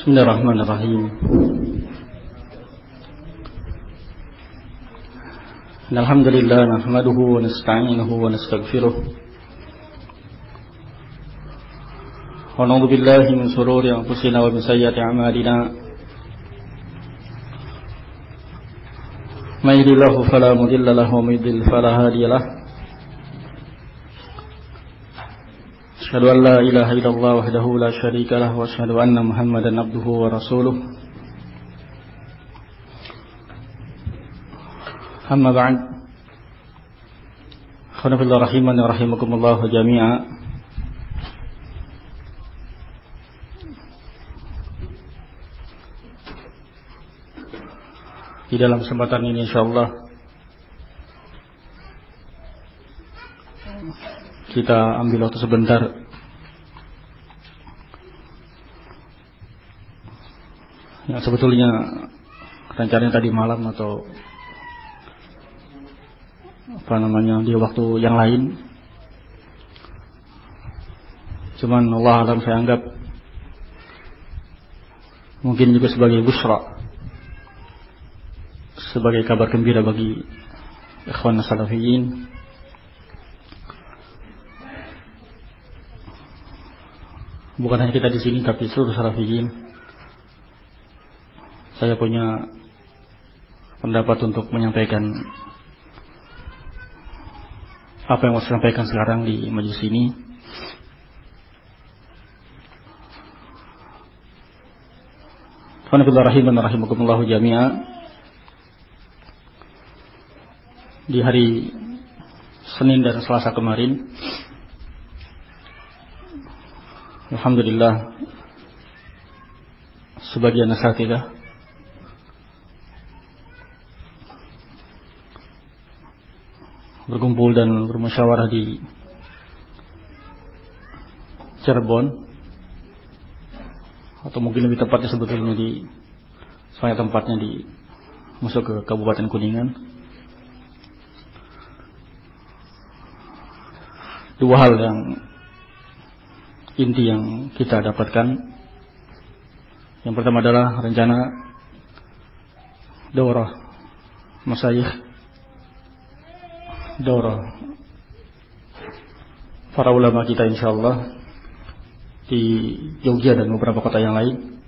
Bismillahirrahmanirrahim. Alhamdulillah nahmaduhu wa nasta'inuhu wa nastaghfiruh. Wa na'udzu billahi min shururi anfusina wa min sayyiati a'malina. May yahdihillahu fala mudilla lahu wa may yudlil fala hadiya lahu. Asyhadu an la ilaha illallah wahdahu la syarika lahu wa asyhadu anna Muhammadan abduhu wa rasuluh. Amma ba'd. Khana fillah rahimani wa rahimakumullah jami'a. Di dalam kesempatan ini insyaallah kita ambil waktu sebentar yang sebetulnya rencananya tadi malam atau di waktu yang lain. Cuman Allah alam saya anggap mungkin juga sebagai busra, sebagai kabar gembira bagi ikhwan salafiyin. Bukan hanya kita di sini, tapi seluruh salafiyin. Saya punya pendapat untuk menyampaikan apa yang mau saya sampaikan sekarang di majelis ini. Alhamdulillah rahiman rahimakumullah jami'a. Di hari Senin dan Selasa kemarin, alhamdulillah sebagian asatidzah berkumpul dan bermusyawarah di Cirebon, atau mungkin lebih tepatnya sebetulnya di soalnya tempatnya di masuk ke Kabupaten Kuningan. Dua hal yang inti yang kita dapatkan. Yang pertama adalah rencana daurah masyayikh, daurah para ulama kita insyaallah di Jogja dan beberapa kota yang lain.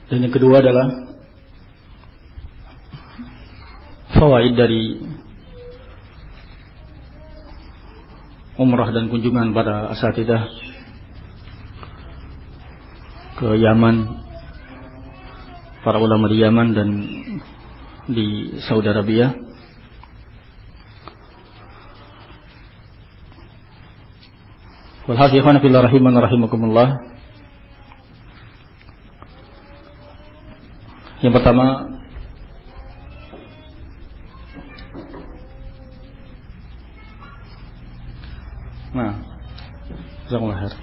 Dan yang kedua adalah fawaid dari umrah dan kunjungan para asatidzah ke Yaman, para ulama di Yaman dan di Saudi Arabia. Walhasil ikhwan fillah rahiman rahimakumullah. Yang pertama, jazakumullah khair.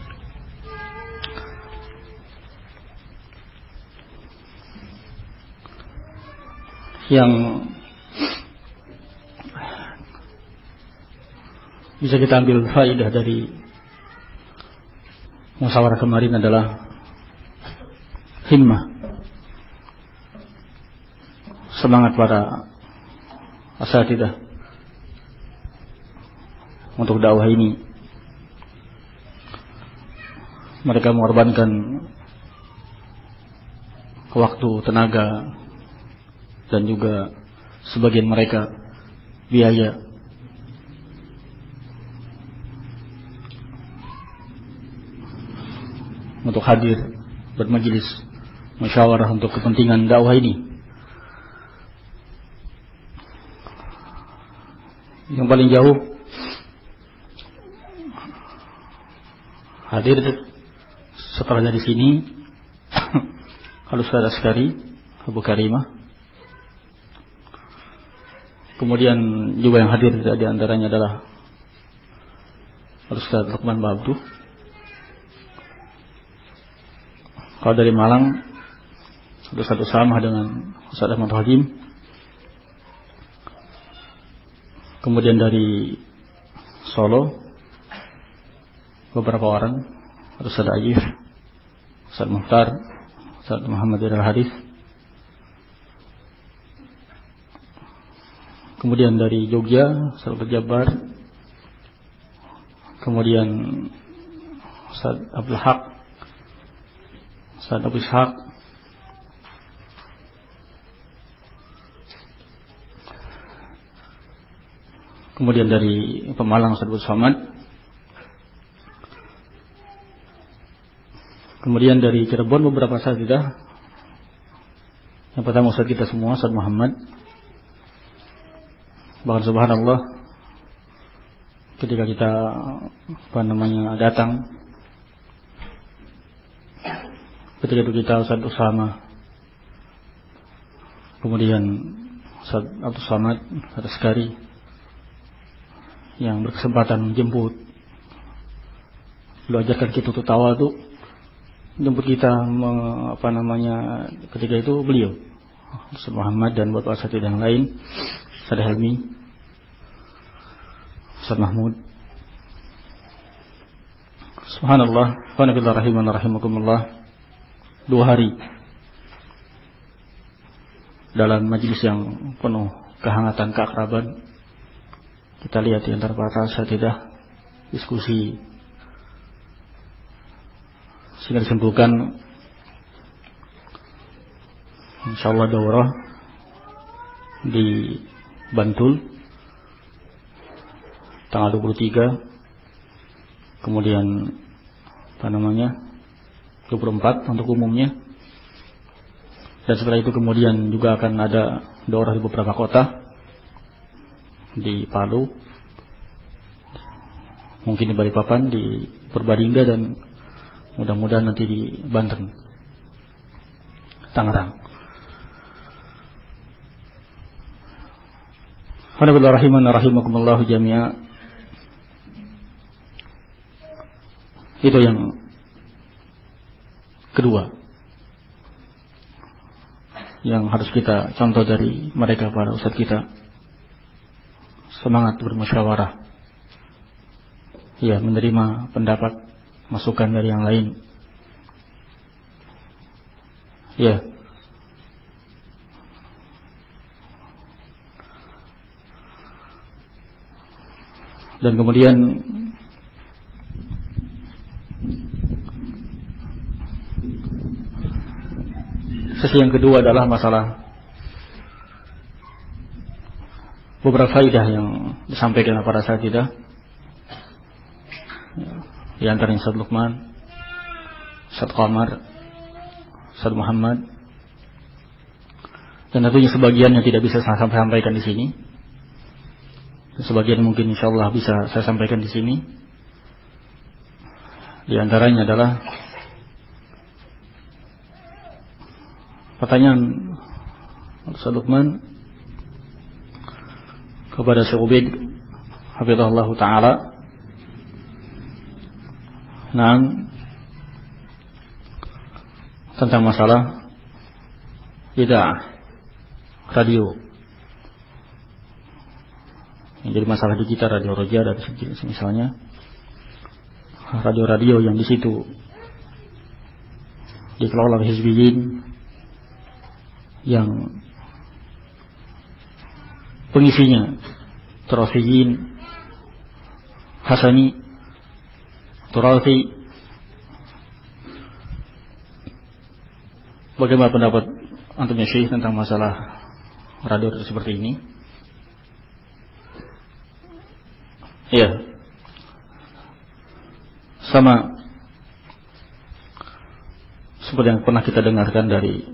Yang bisa kita ambil faedah dari musyawarah kemarin adalah himmah, semangat para asatidzah untuk dakwah ini. Mereka mengorbankan waktu, tenaga, dan juga sebagian mereka biaya untuk hadir bermajelis musyawarah untuk kepentingan dakwah ini. Yang paling jauh hadir setelah dari sini Al-Ustaz Askari Abu Karimah. Kemudian juga yang hadir di antaranya adalah Al-Ustaz Luqman Babdu. Kalau dari Malang Ustaz Usamah dengan Ustaz Ahmad Hadim. Kemudian dari Solo, beberapa orang, Ustaz Ajif, Ustaz Muhtar, Ustaz Muhammad Al-Hadis. Kemudian dari Jogja, Ustaz Jabar. Kemudian Ustaz Abdul Haq, Ustaz Abu Ishaq. Kemudian dari Pemalang Ustaz Abdul Somad. Kemudian dari Cirebon beberapa asatidzah. Yang pertama Ustaz kita semua, Ustaz Muhammad. Bahkan subhanallah, ketika kita datang, ketika itu kita Ustaz Usama, kemudian Ustaz Abdul Somad, Ustaz Askari, yang berkesempatan menjemput, beliau ajarkan kita untuk tawadu, jemput kita ketika itu beliau Ustaz Muhammad dan beberapa asatidz yang lain, Ustaz Helmi, Ustaz Mahmud. Subhanallah, wa nabillahi rahiman rahimakumullah. 2 hari dalam majelis yang penuh kehangatan keakraban. Kita lihat di antara para asatidzah diskusi sehingga disimpulkan insyaallah daurah di Bantul tanggal 23, kemudian 24 untuk umumnya, dan setelah itu kemudian juga akan ada daurah di beberapa kota, di Palu, mungkin di Balikpapan, di Purbalingga, dan mudah-mudahan nanti di Banten, Tangerang. Alhamdulillah rahiman rahimakumullah jami'a. Itu yang kedua yang harus kita contoh dari mereka para ustadz kita. Semangat bermusyawarah, ya, menerima pendapat masukan dari yang lain, ya, dan kemudian sesi yang kedua adalah masalah beberapa faedah yang disampaikan oleh para asatidzah, di antaranya Ustaz Luqman, Ustaz Qamar, Ustaz Muhammad, dan tentunya sebagian yang tidak bisa saya sampaikan di sini, sebagian mungkin insyaallah bisa saya sampaikan di sini. Di antaranya adalah pertanyaan Ustaz Luqman kepada Syekh Ubaid hafizahullah taala, tentang masalah bid'ah radio, yang jadi masalah di kita, radio Roja dan misalnya radio-radio yang di situ dikelola oleh Hizbiyin, yang pengisinya Turafiyin, Hasani, Turafi. Bagaimana pendapat antum ya Syekh tentang masalah radio seperti ini? Ya, sama seperti yang pernah kita dengarkan dari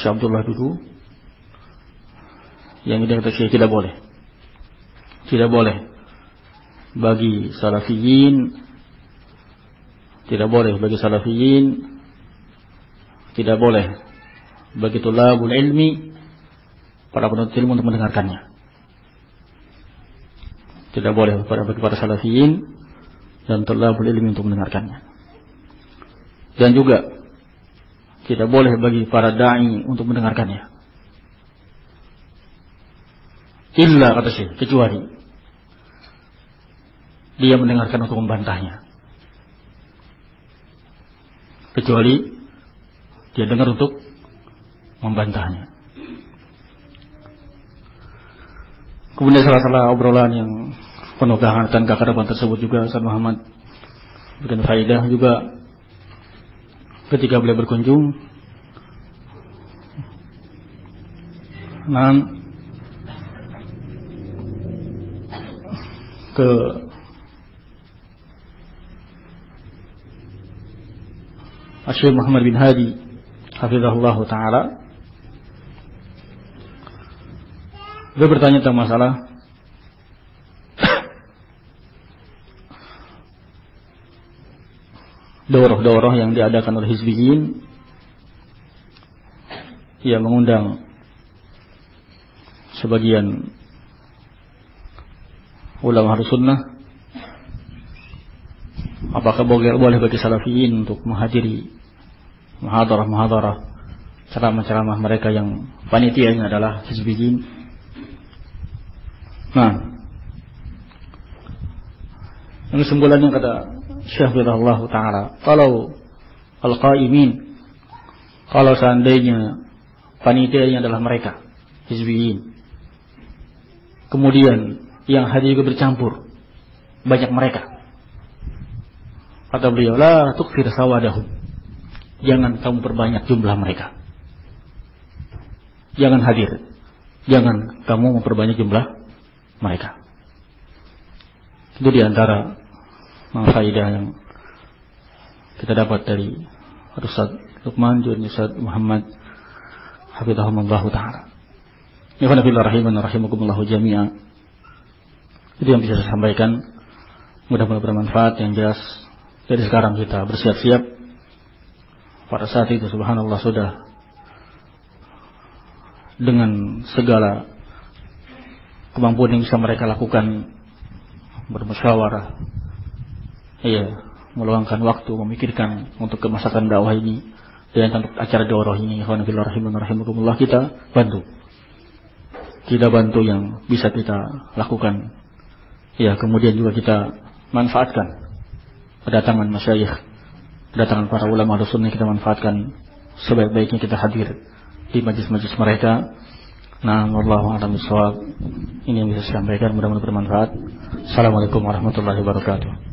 Syekh Abdullah dulu, yang ini kata Syekh, tidak boleh bagi salafiyin, tidak boleh bagi tulabul ilmi, para penuntut ilmu, untuk mendengarkannya. Tidak boleh bagi para salafiyin dan tulabul ilmi untuk mendengarkannya. Dan juga tidak boleh bagi para da'i untuk mendengarkannya. Illa, kata Syekh, kecuali dia mendengarkan untuk membantahnya, kecuali dia dengar untuk membantahnya. Kemudian salah obrolan yang penuh kehangatan kekeraban tersebut juga Ustaz Muhammad berikan faedah juga ketika beliau berkunjung ke Syekh Muhammad bin Hadi hafizahullah ta'ala. Dia bertanya tentang masalah daurah-daurah yang diadakan oleh Hizbiyin yang mengundang sebagian ulama Ahlus Sunnah. Apakah boleh bagi salafiyin untuk menghadiri muhadarah-muhadarah, ceramah-ceramah mereka yang panitianya adalah Hizbiyin? Nah, yang kesimpulannya kata Syekh Bidahullah Ta'ala, kalau al-qaimin, kalau seandainya panitianya adalah mereka Hizbiyin, kemudian yang hadir juga bercampur banyak mereka, kata beliau, la tukfir sawadahum, jangan kamu perbanyak jumlah mereka, jangan hadir, jangan kamu memperbanyak jumlah mereka. Itu diantara faedah yang kita dapat dari Ustaz Luqman dan Ustaz Muhammad hafizahumullah ta'ala. Ikhwan fillah rahimani rahimakumullah jami'a. Itu yang bisa saya sampaikan. Mudah-mudahan bermanfaat. Yang jelas dari sekarang kita bersiap-siap. Pada saat itu subhanallah sudah dengan segala kemampuan yang bisa mereka lakukan, bermusyawarah, meluangkan waktu memikirkan untuk kemaslahatan dakwah ini dan untuk acara daurah ini. Ikhwan fillah rahimani rahimakumullah, kita bantu yang bisa kita lakukan. Kemudian juga kita manfaatkan kedatangan masyayikh, kedatangan para ulama Ahlus Sunnah, kita manfaatkan sebaik-baiknya, kita hadir di majlis-majlis mereka. Nah, wallahu a'lam bishawab. Ini yang bisa saya sampaikan, mudah-mudahan bermanfaat. Assalamualaikum warahmatullahi wabarakatuh.